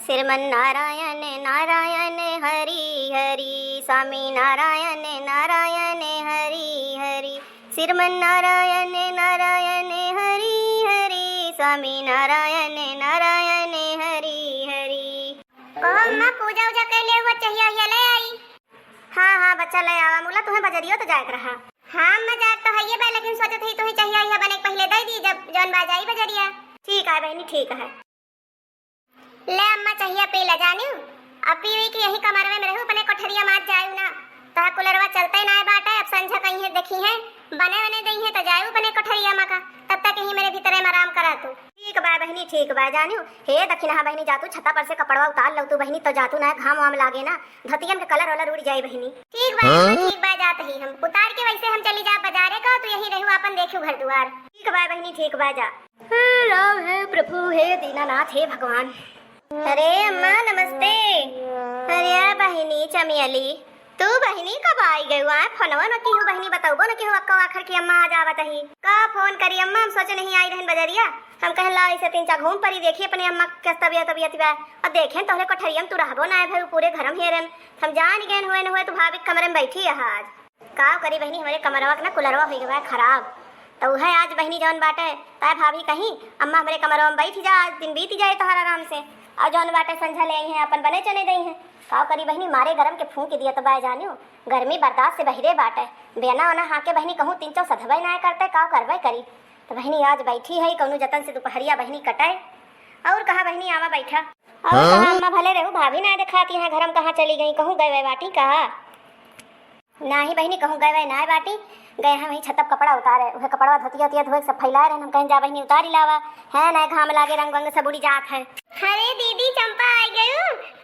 श्रीमन नारायण नारायण हरि हरि, स्वामी नारायण नारायण हरि हरि, श्रीमन नारायण नारायण हरि हरि, स्वामी नारायण नारायण हरि हरि। कहो अम्मा पूजा उजा कर ले हुआ चाहिए ले आई। हाँ बच्चा ले आवा, मुला तुम्हें बजरियो तो जायक रहा। हाँ अम्मा जात तो है बा, लेकिन सोचत ही तुम्हें चाहिए बने पहले दे दी जब जौन बाजाई बजरिया। ठीक है बहनी ठीक है। ले अम्मा चाहिए पी ला जानी अब पी हुई कि यही कमरवे में रहूं, अपने कोठरिया मात जायू ना ता कूलरवा चलते ना है बाटे। अब संझा कहीं है देखी है बने बने दई है तो जायू अपने कोठरिया मा का, तब तक यही मेरे भीतर में आराम करा तू। ठीक बा बहनी ठीक बा जानी। हे दखिना बहनी जातू छत्ता पर से कपड़वा उतार लऊ तू बहनी, तो जातू ना घाम वाम लागे ना, धतियन के कलर वाला उड़ जाए बहनी। ठीक बा जात ही हम उतार के वैसे हम चली जा बाजारे का, तू यही रहू अपन देखू घर द्वार। ठीक बा बहनी ठीक बा जा। हे राम हे प्रभु हे दीनानाथ हे भगवान। अरे अम्मा नमस्ते। अरे बहनी चमियली तू बहनी कब आई गई हुआ है? फोनवा न की हूँ बहनी बताओ न की हूँ अक्का आखिर की अम्मा आ जावत ही का फोन करी अम्मा, हम सोचे नहीं आई रहन बजरिया, हम कह ला ऐसे तीन चार घूम परी देखिए अपने अम्मा के तबियत बा और देखें तोहरे कोठरिया तू रहबो ना है भाई पूरे घरम हेरन, हम जान गए हुए न हुए तू भाभी कमरे में बैठी है आज का करी बहनी हमारे कमरवा ना कुलरवा हो गया खराब, तो है आज बहनी जौन बाटे ताय भाभी कहीं अम्मा हमारे कमरवा में बैठी जा, आज दिन बीत जाए तोहर आराम से, और जौन बाटे संझा ले आई हैं अपन बने चने दई हैं का करी बहनी मारे गरम के फूंक दिया तो बाय जानियो गर्मी बर्दाश्त से बहिरे बाटे बेना ओना हाके बहनी कहूँ 300 सधबई ना करते का करबई करी, तो बहनी आज बैठी है कौनो जतन से दोपहरिया बहनी कटाए। और कहा बहनी आवा बैठा और कहा अम्मा भले रहू भाभी ना दिखाती हैं घरम कहाँ चली गई, कहूँ गए वह बाटी कहा ना ही बहनी कहूँ गए वह ना बाटी गए हम वही छतप कपड़ा उतारे वह कपड़ा धोतिया धोए सब फैलाए रहे हम कहीं जा बहनी उतारी लावा है ना घाम लागे रंग वंग सब उड़ी जात है। अरे दीदी चंपा आ गई।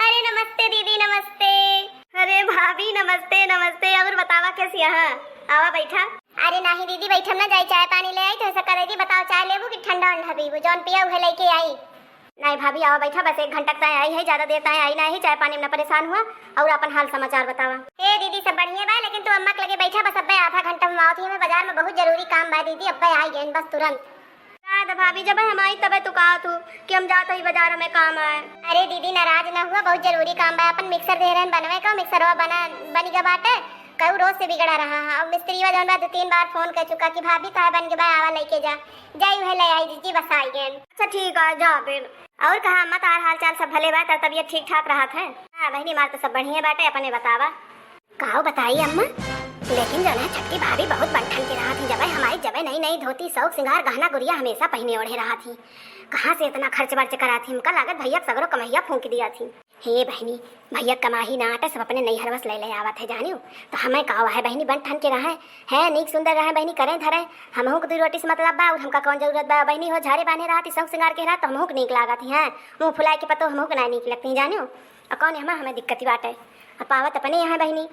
अरे नमस्ते दीदी नमस्ते। अरे भाभी नमस्ते नमस्ते। और बतावा कैसी यहाँ आवा बैठा। अरे नहीं दीदी बैठम ना जाई चाय पानी ले आई तो ऐसा करेगी बताओ चाय लेबू कि ठंडा उंडा पीबू, जौन पिया उहे लेके आई। नहीं भाभी आवा बैठा बस 1 घंटा तक आई है, ज्यादा देर तक आई ना ही, चाय पानी में परेशान हुआ और अपन हाल समाचार बतावा। हे दीदी सब बढ़िया बा, लेकिन तू अम्मा के लगे बैठा बस अब्बे आधा घंटा में आवत ही, मैं बाजार में बहुत जरूरी काम बा दीदी अब्बे आई गए बस तुरंत। भाभी जब हम आई तब तू कहा तू कि हम जाते ही बाजार में काम आए। अरे दीदी नाराज ना हुआ, बहुत जरूरी काम बा, अपन मिक्सर दे रहे बनवे का, मिक्सरवा बनी का बाटे कऊ रोज से बिगड़ा रहा है, अब मिस्त्री वा जौन 2-3 बार फोन कर चुका कि भाभी कहा बन के बा आवा लेके जा जाई वह ले आई दीदी बस आई गए। अच्छा ठीक है जा फिर। और कहा अम्मा तार हाल चाल सब भले बात तबियत ठीक ठाक रहा है? हाँ बहनी मार तो सब बढ़िया बाटे, अपने बतावा कहो बताइए अम्मा। लेकिन जो है छटकी भाभी बहुत बनठन के रहा थी, जब हमारी जब नई नई धोती शौक सिंगार गहना गुड़िया हमेशा पहने ओढ़े रहा थी, कहाँ से इतना खर्च वर्च करा थी, हमका लागत भैया सगरो कमैया फूंक दिया थी। हे बहनी भैया कमाही ना आटे सब अपने नई हरवस ले आवत है जानियो, तो हमें कहा है बहनी बनठन के रहा है नीक सुंदर रहे बहनी करें धरे हमहू को 2 रोटी से मतलब बा, हमका कौन जरूरत बा बहनी हो झारे बांधे रहा थी शौक सिंगार के रहा तो हमहू नीक लागत है, मुँह फुलाए के पतो हमहू को ना नीक लगती जानियो, और कौन हमें दिक्कत बाटे पावत अपने यहाँ बहनी।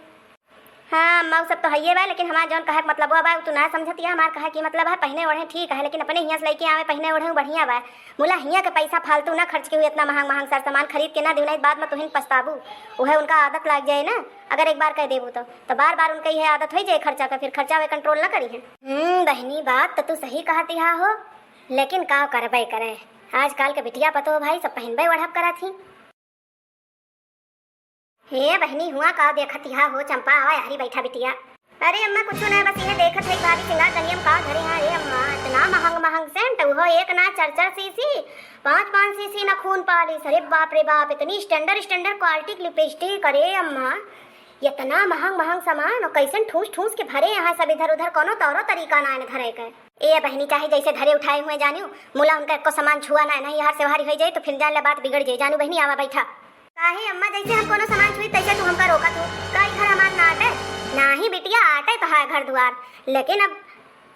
हाँ अम्मा सब तो है बा, लेकिन हमारा जौन कहे मतलब बा तू ना समझती है, हमार कहे कि मतलब है पहने ओढ़े ठीक है, लेकिन अपने हियाँ से लेके आवे पहने ओढ़े बढ़िया बा, मुला हियाँ के पैसा फालतू ना खर्च के हुए इतना महंग महंग सर सामान खरीद के ना देना बाद में तुहिन पछताबू, वह उनका आदत लग जाए ना, अगर एक बार कह देबू तो बार बार उनका यह आदत हो जाए खर्चा का, फिर खर्चा वे कंट्रोल ना करी है। बहनी बात तो तू सही कहती हा हो, लेकिन का करबे करे आजकल के बिटिया पतो भाई सब पहनबे ओढ़ब करा थी। हे बहनी हुआ का देखत यहाँ हो चंपा आवा हरी बैठा बिटिया। अरे अम्मा कुछ ना बस ये देखत है भाभी सिंगार कलियम का धरे हैं। अरे अम्मा इतना महंग महंग सेंट वो एक ना 4-4 सीसी 5-5 सीसी ना खून पालिश, अरे बाप रे बाप इतनी स्टैंडर्ड क्वालिटी की लिपस्टिक। अरे अम्मा इतना महंग महंग सामान और कैसे ठूस ठूस के भरे यहाँ सब इधर उधर कोनो तौरो तरीका ना धरे के। ए बहनी चाहे जैसे धरे उठाए हुए जानियो मुला उनका को सामान छुआ ना नहीं यार से भारी हो जाए तो फिर जान बात बिगड़ जाए जानू बहनी आवा बैठा। काहे अम्मा जैसे हम कोनो सामान छुई तैसे तू हमका रोका तू का घर हमार ना आटे ना ही बिटिया आटे तो है घर द्वार, लेकिन अब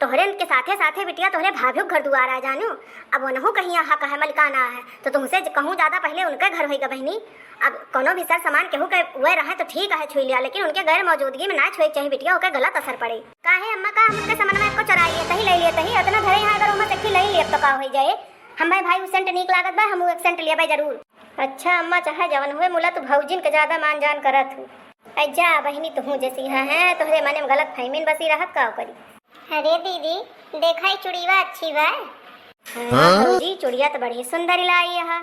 तोहरे के साथे साथे बिटिया तोहरे भाभी घर द्वार आ जानू, अब उनहु कहीं यहाँ कहे मलिकाना है तो तुमसे कहूँ ज्यादा पहले उनके घर होगा बहनी। अब कोनो भी सर सामान केहू के हुए रहे तो ठीक है छुई लिया, लेकिन उनके गैर मौजूदगी में ना छुए चाहिए बिटिया, ओके गलत असर पड़े। काहे अम्मा का हम उनके सामान में को चुरा लिए तही ले लिए तही इतना धरे यहाँ अगर उम्र से ले लिए तो का हो जाए, हम भाई सेंट नीक लागत बा हम एक सेंट लिया भाई जरूर। अच्छा अम्मा चाहे जवन हुए मुला तू भौजिन के ज्यादा मान जान करत हूँ। जा बहनी तू जैसी है तोहरे मन में गलत फहमीन बसी रहत का करी। अरे दीदी देखा चुड़ीवा अच्छी बा। हाँ भौजी चुड़िया तो बड़ी सुंदर लाई है।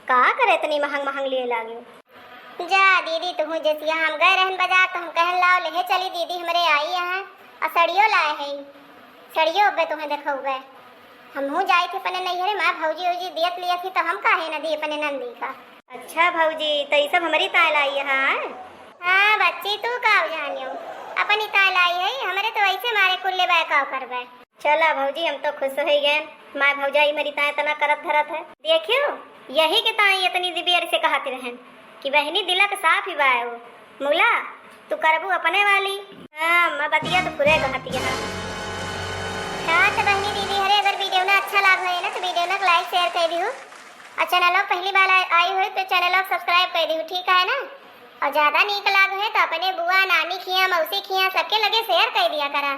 का करे इतनी महंग महंग लिए लागे। जा दीदी तू जैसिया हम गए रहन बाजार तो हम कहन लाओ ले चली दीदी हमरे आई यहाँ और सड़ियो लाए है। सड़ियो अब तुम्हें देखो गए हमहू जाए थे अपने नैहरे माँ भौजी उजी दियत लिया थी तो हम काहे न दिए अपने नंदी का। अच्छा भौजी तो ये सब हमारी ताल आई है। हाँ बच्ची तू का जानियो अपनी ताल आई है हमारे तो ऐसे मारे कुल्ले बाय का करबे। चला भौजी हम तो खुश हो गए माँ भौजाई मेरी ताए तना करत धरत है। देखियो यही के ताई इतनी दिबेर से कहते रहन कि बहनी दिलक साफ ही बाय हो मुला तू करबू अपने वाली। हाँ मैं बतिया तो पूरे कहती है। हाँ तो बहनी दीदी हरे अगर वीडियो ना अच्छा लगा है ना तो वीडियो ना लाइक शेयर कर दियो और चैनल पहली बार आई हो तो चैनल सब्सक्राइब कर दियो ठीक है ना। और ज्यादा नीक लाग है तो अपने बुआ नानी खिया मौसी खिया सबके लगे शेयर कर दिया करा।